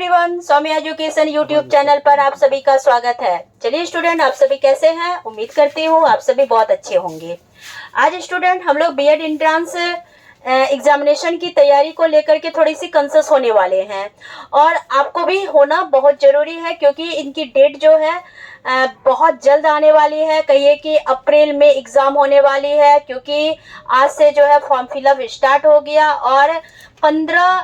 Everyone, Saumya education YouTube channel पर आप सभी का स्वागत है। चलिए स्टूडेंट, आप सभी कैसे हैं? उम्मीद करती हूँ आप सभी बहुत अच्छे होंगे। आज स्टूडेंट हम लोग बीएड एंट्रेंस एग्जामिनेशन की तैयारी को लेकर के थोड़ी सी कंसस होने वाले हैं और आपको भी होना बहुत ज़रूरी है क्योंकि इनकी डेट जो है बहुत जल्द आने वाली है। कहिए कि अप्रैल में एग्ज़ाम होने वाली है क्योंकि आज से जो है फॉर्म फिलअप स्टार्ट हो गया और 15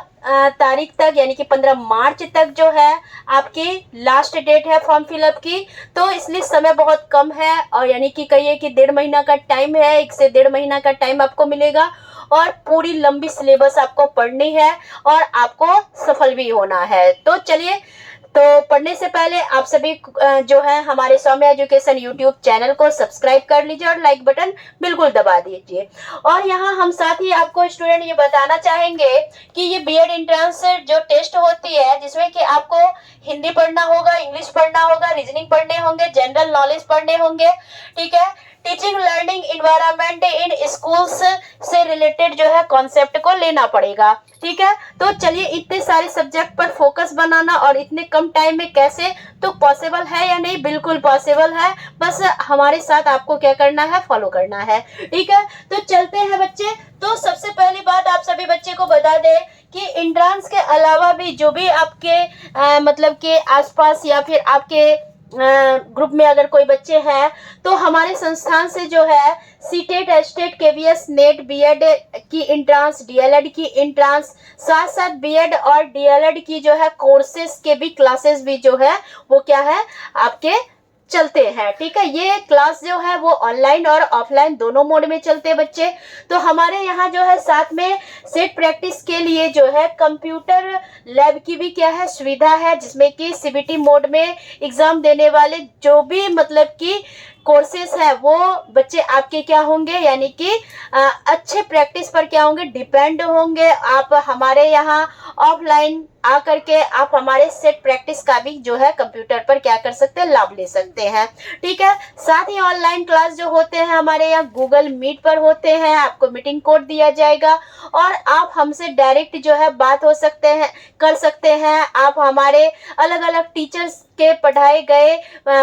तारीख तक यानी कि 15 मार्च तक जो है आपकी लास्ट डेट है फॉर्म फिलअप की। तो इसलिए समय बहुत कम है और यानी कि कहिए कि 1.5 महीना का टाइम है, 1 से 1.5 महीना का टाइम आपको मिलेगा और पूरी लंबी सिलेबस आपको पढ़नी है और आपको सफल भी होना है। तो चलिए, तो पढ़ने से पहले आप सभी जो है हमारे सौम्या एजुकेशन यूट्यूब चैनल को सब्सक्राइब कर लीजिए और लाइक बटन बिल्कुल दबा दीजिए। और यहाँ हम साथ ही आपको स्टूडेंट ये बताना चाहेंगे कि ये बीएड एंट्रेंस जो टेस्ट होती है जिसमें कि आपको हिंदी पढ़ना होगा, इंग्लिश पढ़ना होगा, रीजनिंग पढ़ने होंगे, जनरल नॉलेज पढ़ने होंगे, ठीक है। टीचिंग लर्निंग इन्वायरमेंट इन स्कूल्स से रिलेटेड जो है कॉन्सेप्ट को लेना पड़ेगा, ठीक है। तो चलिए, इतने सारे सब्जेक्ट पर फोकस बनाना और इतने कम टाइम में कैसे, तो पॉसिबल है या नहीं? बिल्कुल पॉसिबल है, बस हमारे साथ आपको क्या करना है, फॉलो करना है, ठीक है। तो चलते हैं बच्चे। तो सबसे पहली बात आप सभी बच्चे को बता दें कि एंट्रेंस के अलावा भी जो भी आपके मतलब के आसपास या फिर आपके ग्रुप में अगर कोई बच्चे हैं तो हमारे संस्थान से जो है CTET, STET, KVS, NET, BEd की एंट्रेंस, डीएलएड की एंट्रेंस, साथ साथ बीएड और डीएलएड की जो है कोर्सेज के भी क्लासेस भी जो है वो क्या है आपके चलते हैं, ठीक है। ये क्लास जो है वो ऑनलाइन और ऑफलाइन दोनों मोड में चलते हैं बच्चे। तो हमारे यहाँ जो है साथ में सेट प्रैक्टिस के लिए जो है कंप्यूटर लैब की भी क्या है सुविधा है, जिसमें कि सीबीटी मोड में एग्जाम देने वाले जो भी मतलब कि कोर्सेस है वो बच्चे आपके क्या होंगे, यानी कि अच्छे प्रैक्टिस पर क्या होंगे, डिपेंड होंगे। आप हमारे यहाँ ऑफलाइन आ करके आप हमारे सेट प्रैक्टिस का भी जो है कंप्यूटर पर क्या कर सकते हैं, लाभ ले सकते हैं, ठीक है। साथ ही ऑनलाइन क्लास जो होते हैं हमारे यहाँ गूगल मीट पर होते हैं, आपको मीटिंग कोड दिया जाएगा और आप हमसे डायरेक्ट जो है बात हो सकते हैं, कर सकते हैं। आप हमारे अलग अलग टीचर्स के पढ़ाए गए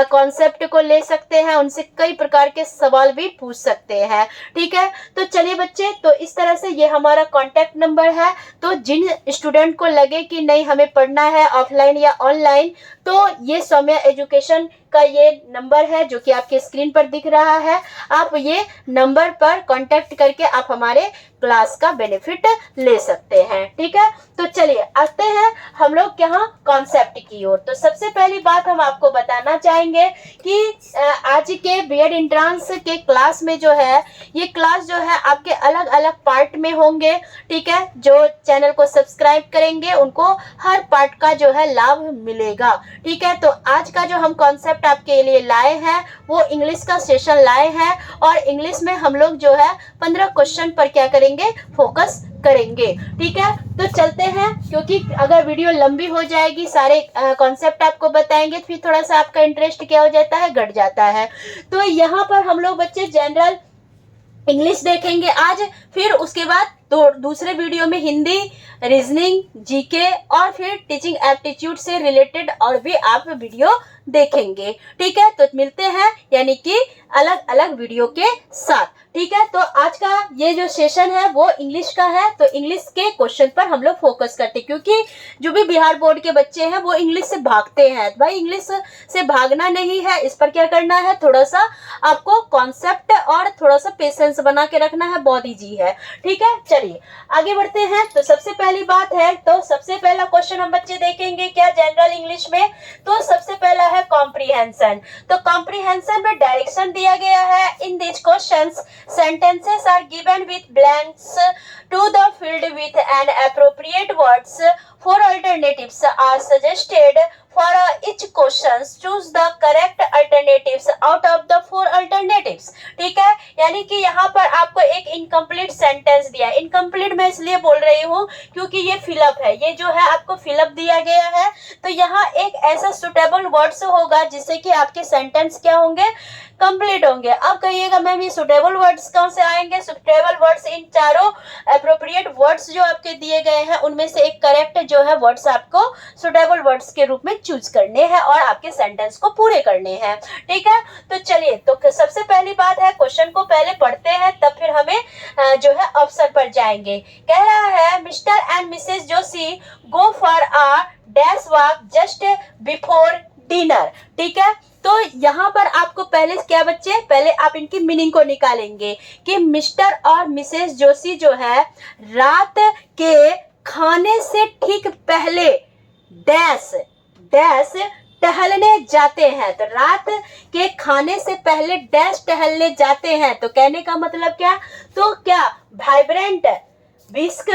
कॉन्सेप्ट को ले सकते हैं, उनसे कई प्रकार के सवाल भी पूछ सकते हैं, ठीक है। तो चलिए बच्चे, तो इस तरह से ये हमारा कांटेक्ट नंबर है। तो जिन स्टूडेंट को लगे कि नहीं हमें पढ़ना है ऑफलाइन या ऑनलाइन, तो ये सौम्या एजुकेशन का ये नंबर है जो कि आपके स्क्रीन पर दिख रहा है। आप ये नंबर पर कांटेक्ट करके आप हमारे क्लास का बेनिफिट ले सकते हैं, ठीक है। तो चलिए आते हैं हम लोग यहाँ कॉन्सेप्ट की ओर। तो सबसे पहली बात हम आपको बताना चाहेंगे कि आज के बीएड एंट्रेंस के क्लास में जो है ये क्लास जो है आपके अलग अलग पार्ट में होंगे, ठीक है। जो चैनल को सब्सक्राइब करेंगे उनको हर पार्ट का जो है लाभ मिलेगा, ठीक है। तो आज का जो हम कॉन्सेप्ट आपके लिए लाए हैं वो इंग्लिश का सेशन लाए हैं और इंग्लिश में हम लोग जो है 15 क्वेश्चन पर क्या करेंगे, फोकस करेंगे, ठीक है। तो चलते हैं, क्योंकि अगर वीडियो लंबी हो जाएगी, सारे कॉन्सेप्ट आपको बताएंगे तो फिर थोड़ा सा आपका इंटरेस्ट क्या हो जाता है, घट जाता है। तो यहाँ पर हम लोग बच्चे जनरल इंग्लिश देखेंगे आज, फिर उसके बाद दूसरे वीडियो में हिंदी, रीजनिंग, जीके और फिर टीचिंग एप्टीट्यूड से रिलेटेड और भी आप वीडियो देखेंगे, ठीक है। तो मिलते हैं यानी कि अलग अलग वीडियो के साथ, ठीक है। तो आज का ये जो सेशन है वो इंग्लिश का है। तो इंग्लिश के क्वेश्चन पर हम लोग फोकस करते हैं क्योंकि जो भी बिहार बोर्ड के बच्चे हैं वो इंग्लिश से भागते हैं। भाई इंग्लिश से भागना नहीं है, इस पर क्या करना है, थोड़ा सा आपको कॉन्सेप्ट और थोड़ा सा पेशेंस बना के रखना है, बहुत ईजी है, ठीक है। चलिए आगे बढ़ते हैं। तो सबसे पहली बात है, तो सबसे पहला क्वेश्चन हम बच्चे देखेंगे क्या जनरल इंग्लिश में। तो सबसे पहला है कॉम्प्रिहेंशन। तो कॉम्प्रिहेंशन में डायरेक्शन दिया गया है। इन this questions sentences are given with blanks to the filled with an appropriate words. 4 alternatives are suggested for each question choose the correct alternatives out of the 4 alternatives. ठीक है, यानी कि यहाँ पर आपको एक इनकम्प्लीट सेंटेंस दिया। इनकम्प्लीट मैं इसलिए बोल रही हूँ क्योंकि ये फिलअप है, ये जो है आपको फिलअप दिया गया है। तो यहाँ एक ऐसा सुटेबल वर्ड्स होगा जिससे कि आपके सेंटेंस क्या होंगे, कंप्लीट होंगे। अब कहिएगा मैम ये सुटेबल वर्ड्स कहाँ से आएंगे? सुटेबल वर्ड्स इन चारों एप्रोप्रिएट वर्ड्स जो आपके दिए गए हैं उनमें से एक करेक्ट जो है वर्ड्स आपको सुटेबल वर्ड्स के रूप में चूज करने हैं और आपके सेंटेंस को पूरे करने हैं। ठीक है, तो चलिए, तो सबसे पहली बात है क्वेश्चन को पहले पढ़ते हैं तब फिर हमें जो है ऑप्शन पर जाएंगे। कह रहा है mister and Mrs Joshi go for a dash walk just before dinner. ठीक है, तो यहाँ पर आपको पहले क्या बच्चे, पहले आप इनकी मीनिंग को निकालेंगे कि मिस्टर और मिसेस जोशी जो है रात के खाने से ठीक पहले डैश डैश टहलने जाते हैं। तो रात के खाने से पहले डैश टहलने जाते हैं, तो कहने का मतलब क्या, तो क्या वाइब्रेंट, ब्रिस्क,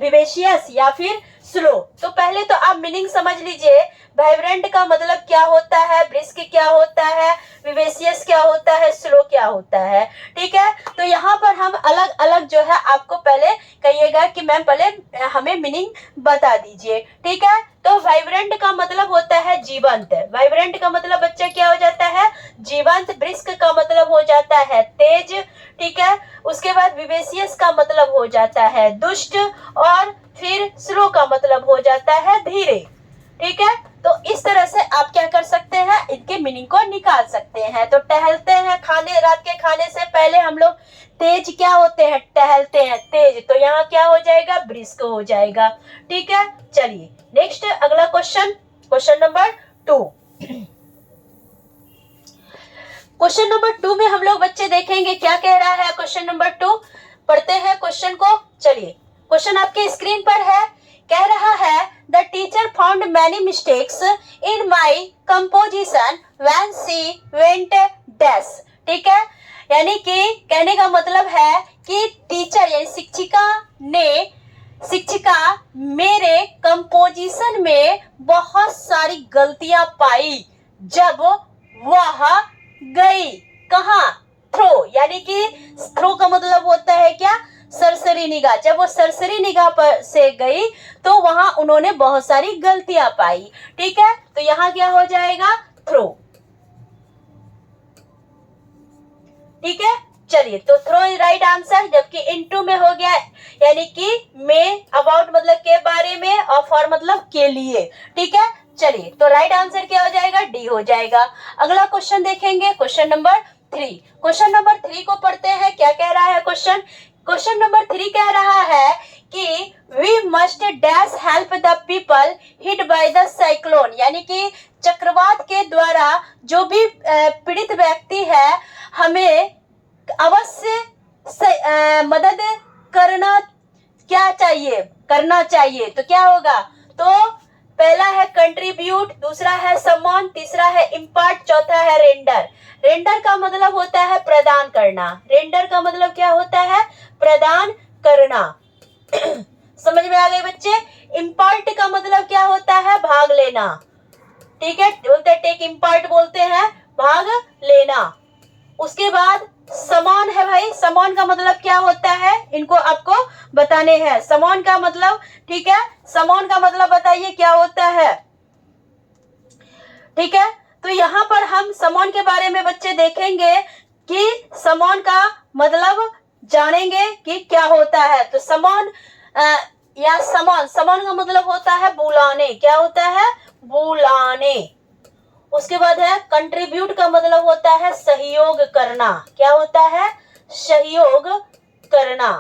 विवेशियस या फिर स्लो। तो पहले तो आप मीनिंग समझ लीजिए, वाइब्रेंट का मतलब क्या होता है, ब्रिस्क क्या होता है, विवेशियस क्या होता है, स्लो क्या होता है। ठीक है, तो यहाँ पर हम अलग अलग जो है आपको पहले कहिएगा कि मैम पहले हमें मीनिंग बता दीजिए। ठीक है, तो वाइब्रेंट का मतलब होता है जीवंत, वाइब्रेंट का मतलब बच्चा क्या हो जाता है, जीवंत। ब्रिस्क का मतलब हो जाता है तेज। ठीक है, उसके बाद विवेशियस का मतलब हो जाता है दुष्ट और फिर स्लो का मतलब हो जाता है धीरे। ठीक है, तो इस तरह से आप क्या कर सकते हैं, इनके मीनिंग को निकाल सकते हैं। तो टहलते हैं, खाने, रात के खाने से पहले हम लोग तेज क्या होते हैं, टहलते हैं तेज, तो यहाँ क्या हो जाएगा, ब्रिस्क हो जाएगा। ठीक है, चलिए नेक्स्ट अगला question, question number 2। Question number 2 में हम लोग बच्चे देखेंगे क्या कह रहा है। क्वेश्चन नंबर 2 पढ़ते हैं क्वेश्चन को। चलिए, क्वेश्चन आपके स्क्रीन पर है। कह रहा है the teacher found many mistakes in my composition when she went dash. ठीक है, यानी कि कहने का मतलब है कि टीचर यानी शिक्षिका मेरे कंपोजिशन में बहुत सारी गलतियां पाई जब वह गई कहाँ, थ्रो, यानी कि थ्रो का मतलब होता है क्या, सरसरी निगाह। जब वो सरसरी निगाह पर से गई तो वहां उन्होंने बहुत सारी गलतियां पाई। ठीक है, तो यहाँ क्या हो जाएगा, थ्रो। ठीक है, चलिए, तो थ्रो इज राइट आंसर, जबकि इनटू में हो गया, यानी कि में, अबाउट मतलब के बारे में और फॉर मतलब के लिए। ठीक है, चलिए, तो राइट आंसर क्या हो जाएगा, डी हो जाएगा। अगला क्वेश्चन देखेंगे, क्वेश्चन नंबर 3। क्वेश्चन नंबर 3 को पढ़ते हैं, क्या कह रहा है क्वेश्चन। क्वेश्चन नंबर 3 कह रहा है कि we must dash help the people hit by the cyclone, यानी कि चक्रवात के द्वारा जो भी पीड़ित व्यक्ति है हमें अवश्य मदद करना क्या चाहिए, करना चाहिए। तो क्या होगा, तो पहला है कंट्रीब्यूट, दूसरा है सम्मान, तीसरा है इम्पार्ट, चौथा है रेंडर। रेंडर का मतलब होता है प्रदान करना, रेंडर का मतलब क्या होता है, प्रदान करना। समझ में आ गए बच्चे। इम्पार्ट का मतलब क्या होता है, भाग लेना। ठीक है, बोलते हैं टेक इम्पार्ट, बोलते हैं भाग लेना। उसके बाद समान है भाई, समान का मतलब क्या होता है, इनको आपको बताने हैं समान का मतलब। ठीक है, समान का मतलब बताइए क्या होता है। ठीक है, तो यहाँ पर हम समान के बारे में बच्चे देखेंगे कि समान का मतलब जानेंगे कि क्या होता है। तो समान या समान, समान का मतलब होता है बुलाने, क्या होता है, बुलाने। उसके बाद है कंट्रीब्यूट का मतलब होता है सहयोग करना, क्या होता है, सहयोग करना।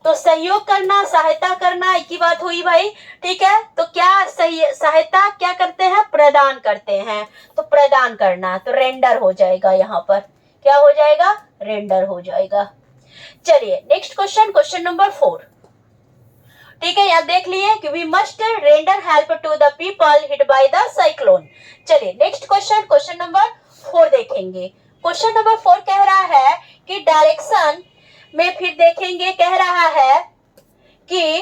तो सहयोग करना, सहायता करना, एक ही बात हुई भाई। ठीक है, तो क्या सहायता क्या करते हैं, प्रदान करते हैं, तो प्रदान करना, तो रेंडर हो जाएगा। यहाँ पर क्या हो जाएगा, रेंडर हो जाएगा। चलिए नेक्स्ट क्वेश्चन, क्वेश्चन नंबर 4। ठीक है, यहाँ देख लिए कि we must render help to the people hit by the cyclone. चलिए नेक्स्ट क्वेश्चन, क्वेश्चन नंबर 4 देखेंगे। क्वेश्चन नंबर 4 कह रहा है कि डायरेक्शन में फिर देखेंगे, कह रहा है कि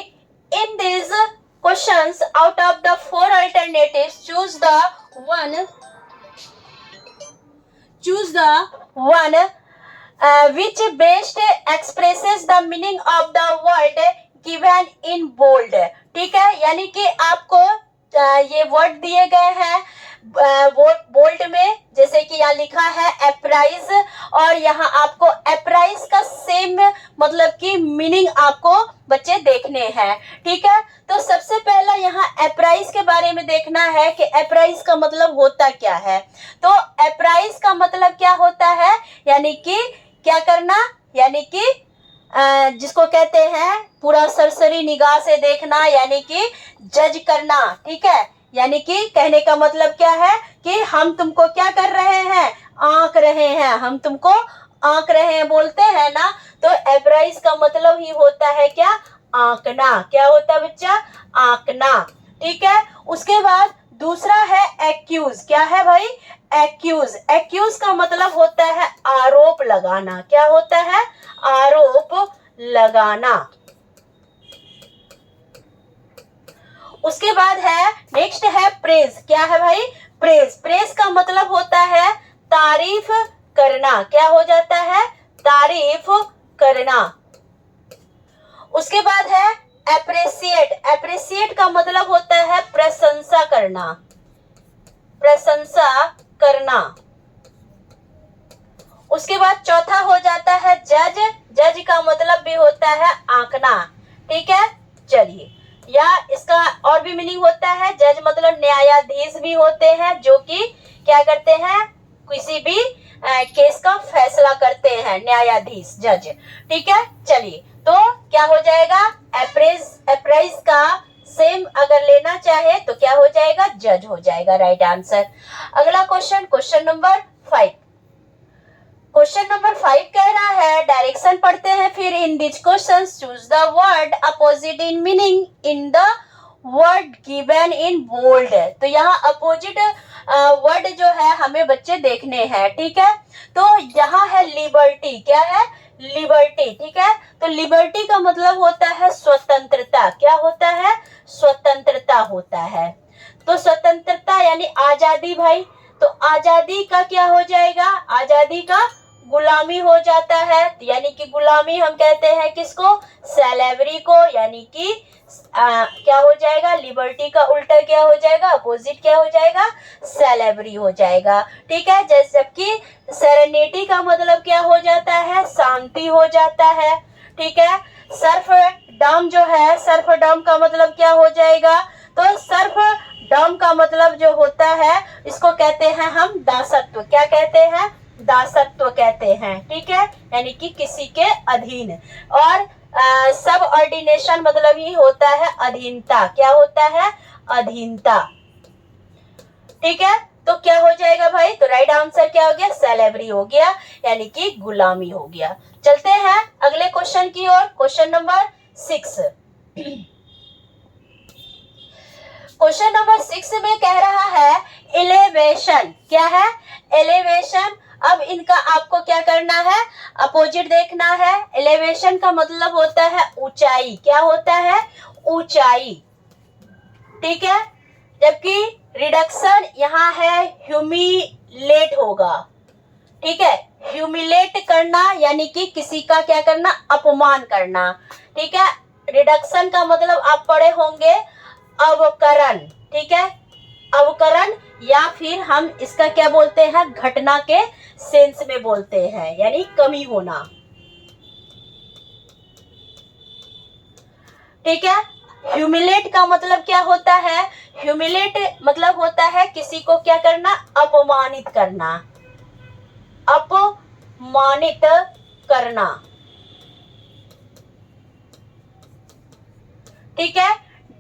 in this questions out of the four alternatives. Choose the one which best expresses the meaning of the word given in bold. ठीक है, यानी कि आपको ये वर्ड दिए गए हैं बोल्ड में, जैसे कि यहाँ लिखा है अप्राइज, और यहाँ आपको अप्राइज का सेम मतलब कि मीनिंग आपको बच्चे देखने हैं। ठीक है, तो सबसे पहला यहाँ अप्राइज के बारे में देखना है कि अप्राइज का मतलब होता क्या है। तो अप्राइज का मतलब क्या होता है, यानी कि क्या करना, यानी कि जिसको कहते हैं पूरा सरसरी निगाह से देखना, यानी कि जज करना। ठीक है, यानी कि कहने का मतलब क्या है कि हम तुमको क्या कर रहे हैं, आंक रहे हैं, हम तुमको आंक रहे हैं बोलते हैं ना। तो अप्राइज का मतलब ही होता है क्या, आंकना। क्या होता है बच्चा, आंकना। ठीक है, उसके बाद दूसरा है एक्यूज। क्या है भाई, एक्यूज। एक्यूज का मतलब होता है आरोप लगाना। क्या होता है, आरोप लगाना। उसके बाद है नेक्स्ट है प्रेज। क्या है भाई, प्रेज। प्रेज का मतलब होता है तारीफ करना। क्या हो जाता है, तारीफ करना। उसके बाद है एप्रिसिएट। एप्रिसिएट का मतलब होता है प्रशंसा करना, प्रशंसा करना। उसके बाद चौथा हो जाता है जज। जज का मतलब भी होता है आंकना। ठीक है, चलिए, या इसका और भी मीनिंग होता है, जज मतलब न्यायाधीश भी होते हैं, जो कि क्या करते हैं, किसी भी केस का फैसला करते हैं, न्यायाधीश, जज। ठीक है, चलिए, तो क्या हो जाएगा, अप्राइज का सेम अगर लेना चाहे तो क्या हो जाएगा, जज हो जाएगा, राइट आंसर। अगला question, question number 5। Question number 5 कह रहा है, डायरेक्शन पढ़ते हैं फिर। In this question choose the word opposite in meaning in the word given in bold. तो यहाँ अपोजिट वर्ड जो है हमें बच्चे देखने हैं। ठीक है, तो यहाँ है लिबर्टी। क्या है, लिबर्टी। ठीक है, तो लिबर्टी का मतलब होता है स्वतंत्रता। क्या होता है, स्वतंत्रता होता है। तो स्वतंत्रता यानी आजादी भाई। तो आजादी का क्या हो जाएगा, आजादी का गुलामी हो जाता है। यानी कि गुलामी हम कहते हैं किसको, स्लेवरी को। यानी कि क्या हो जाएगा, लिबर्टी का उल्टा क्या हो जाएगा, अपोजिट क्या हो जाएगा, स्लेवरी हो जाएगा। ठीक है, जबकि सेरेनिटी का मतलब क्या हो जाता है, शांति हो जाता है। ठीक है, सर्फडम जो है, सर्फडम का मतलब क्या हो जाएगा, तो सर्फडम का मतलब जो होता है इसको कहते हैं हम दासत्व। क्या कहते हैं, दासत्व कहते हैं। ठीक है, यानी कि किसी के अधीन। और सब ऑर्डिनेशन मतलब ही होता है अधीनता। क्या होता है, अधीनता। ठीक है, तो क्या हो जाएगा भाई, तो राइट आंसर क्या हो गया, स्लेवरी हो गया, यानी कि गुलामी हो गया। चलते हैं अगले क्वेश्चन की ओर, क्वेश्चन नंबर 6। क्वेश्चन नंबर 6 में कह रहा है एलिवेशन। क्या है, एलिवेशन। अब इनका आपको क्या करना है, अपोजिट देखना है। एलिवेशन का मतलब होता है ऊंचाई। क्या होता है, ऊंचाई। ठीक है, जबकि रिडक्शन यहाँ है ह्यूमिलेट होगा। ठीक है, ह्यूमिलेट करना यानी कि किसी का क्या करना, अपमान करना। ठीक है, रिडक्शन का मतलब आप पढ़े होंगे अवकरण। ठीक है, अवकरण, या फिर हम इसका क्या बोलते हैं, घटना के सेंस में बोलते हैं, यानी कमी होना। ठीक है, ह्यूमिलेट का मतलब क्या होता है, ह्यूमिलेट मतलब होता है किसी को क्या करना, अपमानित करना, अपमानित करना। ठीक है,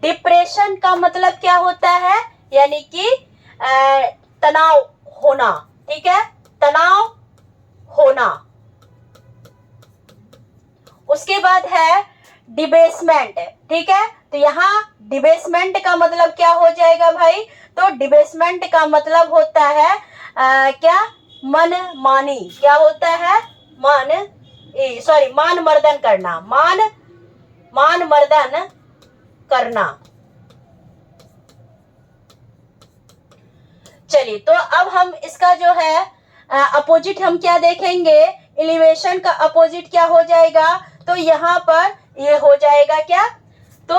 डिप्रेशन का मतलब क्या होता है, यानी कि तनाव होना। ठीक है, तनाव होना। उसके बाद है डिबेसमेंट। ठीक है, तो यहाँ डिबेसमेंट का मतलब क्या हो जाएगा भाई, तो डिबेसमेंट का मतलब होता है क्या, मन मानी। क्या होता है, मान मर्दन करना, मान मर्दन करना। चलिए, तो अब हम इसका जो है अपोजिट हम क्या देखेंगे, एलिवेशन का अपोजिट क्या हो जाएगा, तो यहाँ पर ये हो जाएगा क्या, तो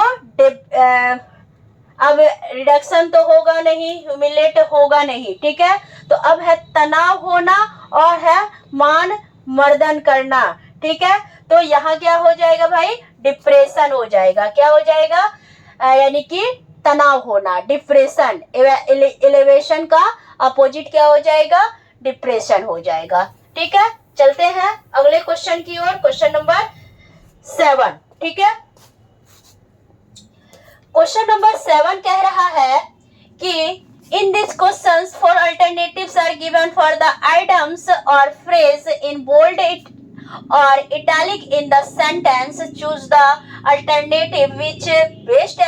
अब रिडक्शन तो होगा नहीं, ह्यूमिलेट होगा नहीं, ठीक है। तो अब है तनाव होना और है मान मर्दन करना, ठीक है। तो यहाँ क्या हो जाएगा भाई, डिप्रेशन हो जाएगा, क्या हो जाएगा, यानी कि तनाव होना, डिप्रेशन। एलिवेशन का अपोजिट क्या हो जाएगा, डिप्रेशन हो जाएगा, ठीक है। चलते हैं अगले क्वेश्चन की ओर, क्वेश्चन नंबर 7, ठीक है। क्वेश्चन नंबर 7 कह रहा है कि in this questions four alternatives are given for the items or phrase in bold it or italic in the sentence. Choose the alternative which best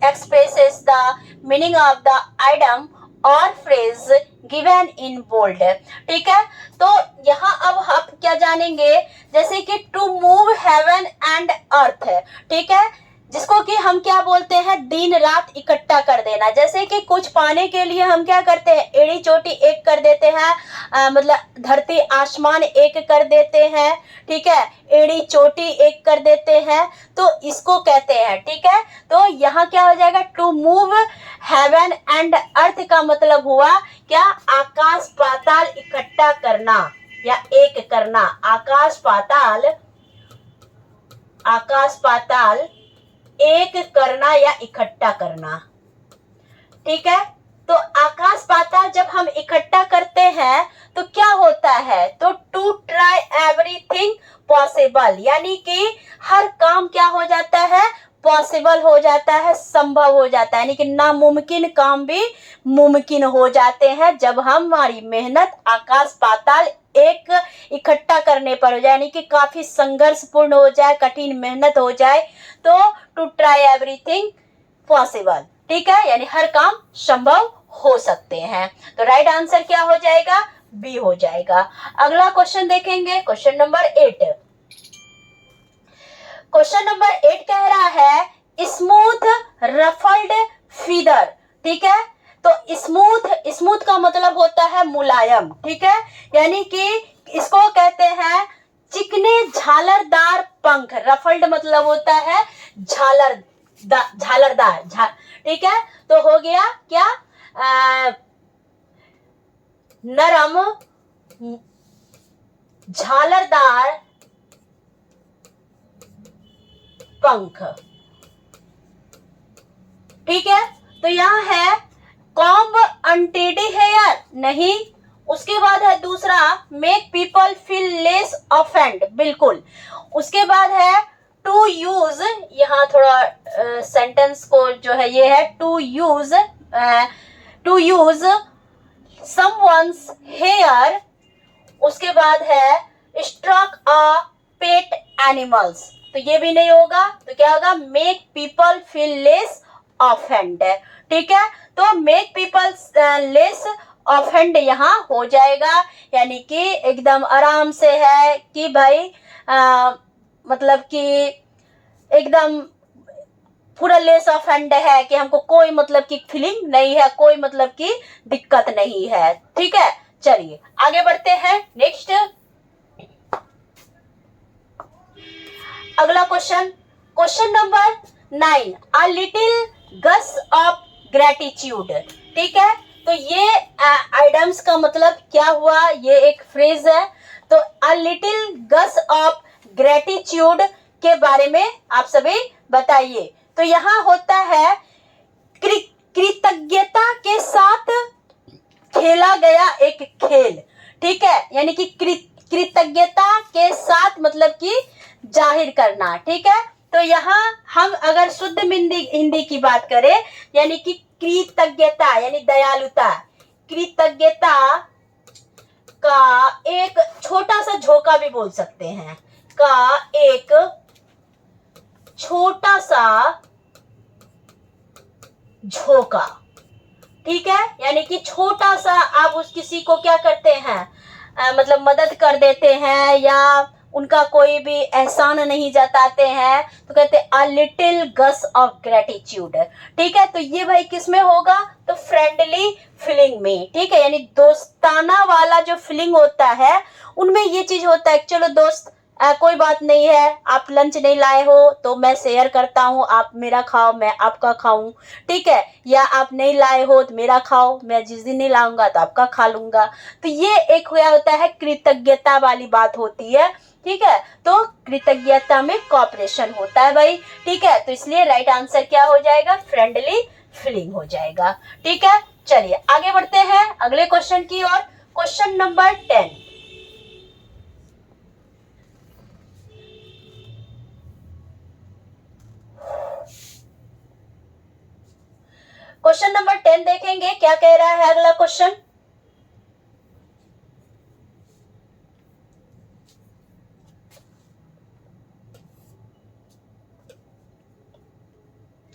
expresses the meaning of the item or phrase given in bold. ठीक है, तो यहाँ अब हम क्या जानेंगे, जैसे कि to move heaven and earth है, ठीक है, जिसको कि हम क्या बोलते हैं, दिन रात इकट्ठा कर देना। जैसे कि कुछ पाने के लिए हम क्या करते हैं, एड़ी चोटी एक कर देते हैं, मतलब धरती आसमान एक कर देते हैं, ठीक है, एड़ी चोटी एक कर देते हैं, तो इसको कहते हैं, ठीक है। तो यहाँ क्या हो जाएगा, to move heaven and earth का मतलब हुआ क्या, आकाश पाताल इकट्ठा करना या एक करना, आकाश पाताल एक करना या इकट्ठा करना, ठीक है। तो आकाश पाताल जब हम इकट्ठा करते हैं तो क्या होता है, तो टू ट्राई एवरीथिंग पॉसिबल, यानी कि हर काम क्या हो जाता है, पॉसिबल हो जाता है, संभव हो जाता है, यानी कि नामुमकिन काम भी मुमकिन हो जाते हैं जब हमारी मेहनत आकाश पाताल एक इकट्ठा करने पर हो जाए, यानी कि काफी संघर्षपूर्ण हो जाए, कठिन मेहनत हो जाए, तो टू ट्राई एवरीथिंग पॉसिबल, ठीक है, यानी हर काम संभव हो सकते हैं। तो राइट आंसर क्या हो जाएगा, बी हो जाएगा। अगला क्वेश्चन देखेंगे, क्वेश्चन नंबर 8। क्वेश्चन नंबर 8 कह रहा है स्मूथ रफल्ड फीदर, ठीक है। तो स्मूथ का मतलब होता है मुलायम, ठीक है, यानी कि इसको कहते हैं चिकने झालरदार पंख। रफल्ड मतलब होता है झालरदार, ठीक है। तो हो गया क्या, नरम झालरदार पंख, ठीक है। तो यहाँ है कॉम्ब अनटेडी हेयर, नहीं। उसके बाद है दूसरा make people feel less offend, बिल्कुल। उसके बाद है टू यूज, यहाँ थोड़ा सेंटेंस को जो है ये है टू यूज समवन्स हेयर। उसके बाद है स्ट्रक अ पेट एनिमल्स, तो ये भी नहीं होगा, तो क्या होगा, make people feel less offend, ठीक है। तो मेक पीपल लेस ऑफेंड यहाँ हो जाएगा, यानी कि एकदम आराम से है कि भाई मतलब कि एकदम पूरा लेस ऑफेंड है कि हमको कोई मतलब की फीलिंग नहीं है, कोई मतलब की दिक्कत नहीं है, ठीक है। चलिए आगे बढ़ते हैं, नेक्स्ट अगला question, question number 9, a little Gus of gratitude, ठीक है। तो ये आइटम्स का मतलब क्या हुआ, ये एक फ्रेज है। तो a little Gus of gratitude के बारे में आप सभी बताइए। तो यहाँ होता है कृतज्ञता के साथ खेला गया एक खेल, ठीक है, यानी कि कृतज्ञता के साथ मतलब कि जाहिर करना, ठीक है। तो यहाँ हम अगर शुद्ध हिंदी की बात करें, यानी कि कृतज्ञता यानी दयालुता, कृतज्ञता का एक छोटा सा झोंका भी बोल सकते हैं, का एक छोटा सा झोंका, ठीक है, यानी कि छोटा सा आप उस किसी को क्या करते हैं, मतलब मदद कर देते हैं या उनका कोई भी एहसान नहीं जताते हैं तो कहते हैं a little Gus of gratitude. ठीक है, तो ये भाई किस में होगा, तो फ्रेंडली फीलिंग में। ठीक है, यानी दोस्ताना वाला जो फीलिंग होता है उनमें ये चीज होता है, चलो दोस्त कोई बात नहीं है, आप लंच नहीं लाए हो तो मैं शेयर करता हूँ, आप मेरा खाओ मैं आपका खाऊं। ठीक है, या आप नहीं लाए हो तो मेरा खाओ, मैं जिस दिन नहीं लाऊंगा तो आपका खा लूंगा। तो ये एक हुआ होता है कृतज्ञता वाली बात होती है। ठीक है, तो कृतज्ञता में कॉपरेशन होता है भाई। ठीक है, तो इसलिए राइट आंसर क्या हो जाएगा, फ्रेंडली फीलिंग हो जाएगा। ठीक है, चलिए आगे बढ़ते हैं अगले क्वेश्चन की ओर। Question number 10। क्वेश्चन नंबर 10 देखेंगे क्या कह रहा है अगला क्वेश्चन।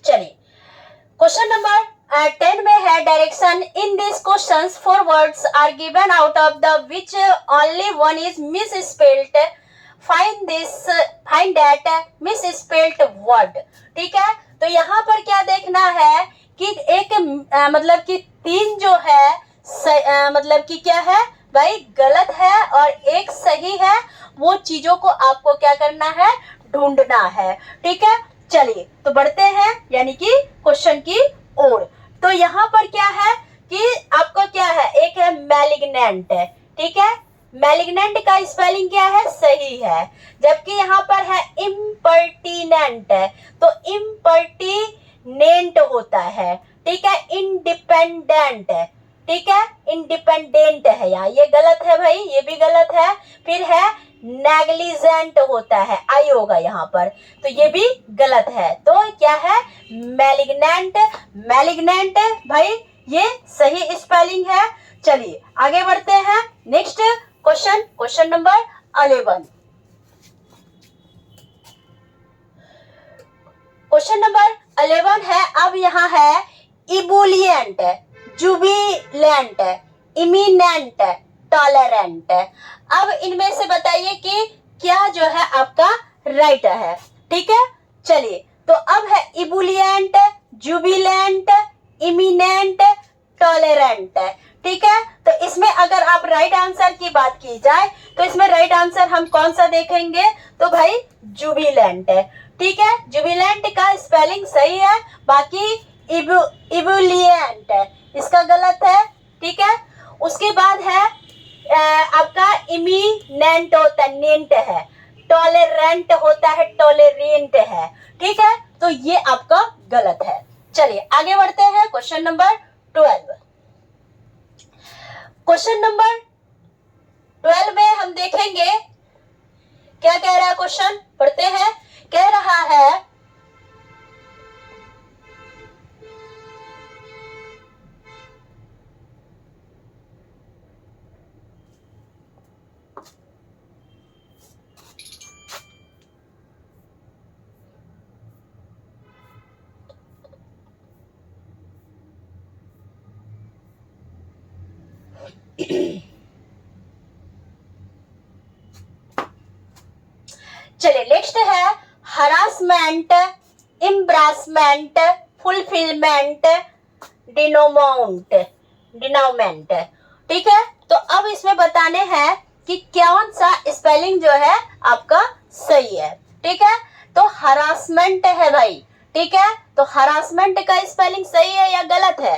चलिए क्वेश्चन नंबर 10 में है direction in this questions 4 words are given out of the which only one is misspelled, find that misspelled word. ठीक है, तो यहाँ पर क्या देखना है कि एक मतलब कि 3 जो है मतलब कि क्या है भाई गलत है और एक सही है, वो चीजों को आपको क्या करना है, ढूंढना है। ठीक है, चलिए तो बढ़ते हैं यानी कि क्वेश्चन की ओर। तो यहाँ पर क्या है कि आपको क्या है, एक है मैलिग्नेंट। ठीक है, मैलिग्नेंट का स्पेलिंग क्या है, सही है, जबकि यहाँ पर है इम्पर्टिनेंट, तो इम्पर्टिनेंट होता है। ठीक है, इंडिपेंडेंट, ठीक है इंडिपेंडेंट है यहाँ, ये गलत है भाई, ये भी गलत है। फिर है नेग्लिजेंट होता है, आई होगा यहाँ पर, तो ये भी गलत है। तो क्या है, मैलिग्नेंट, मैलिग्नेंट भाई ये सही स्पेलिंग है। चलिए आगे बढ़ते हैं next question, question number 11। Question number 11 है, अब यहाँ है इबुलिएंट, जुबिलेंट, इमिनेंट, टॉलरेंट। अब इनमें से बताइए कि क्या जो है आपका राइट है। ठीक है, चलिए तो अब है इबुलिएंट, जुबिलेंट, इमिनेंट, टॉलरेंट। ठीक है, तो इसमें अगर आप राइट आंसर की बात की जाए तो इसमें राइट आंसर हम कौन सा देखेंगे, तो भाई जुबिलेंट है। ठीक है, जुबिलेंट का स्पेलिंग सही है, बाकी इबुलिएंट इसका गलत है। ठीक है, उसके बाद है आपका इमिनेंट होता है, नेंट है, टॉलरेंट होता है, टॉलरेंट है। ठीक है, तो ये आपका गलत है। चलिए आगे बढ़ते हैं क्वेश्चन नंबर 12। क्वेश्चन नंबर 12 में हम देखेंगे क्या कह रहा है क्वेश्चन, पढ़ते हैं। कह रहा है चलिए नेक्स्ट है हरासमेंट, एम्ब्रासमेंट, फुलफिलमेंट, डिनोमाउंट, डिनोमेंट। ठीक है, तो अब इसमें बताने हैं कि कौन सा स्पेलिंग जो है आपका सही है। ठीक है, तो हरासमेंट है भाई। ठीक है, तो हरासमेंट का स्पेलिंग सही है या गलत है,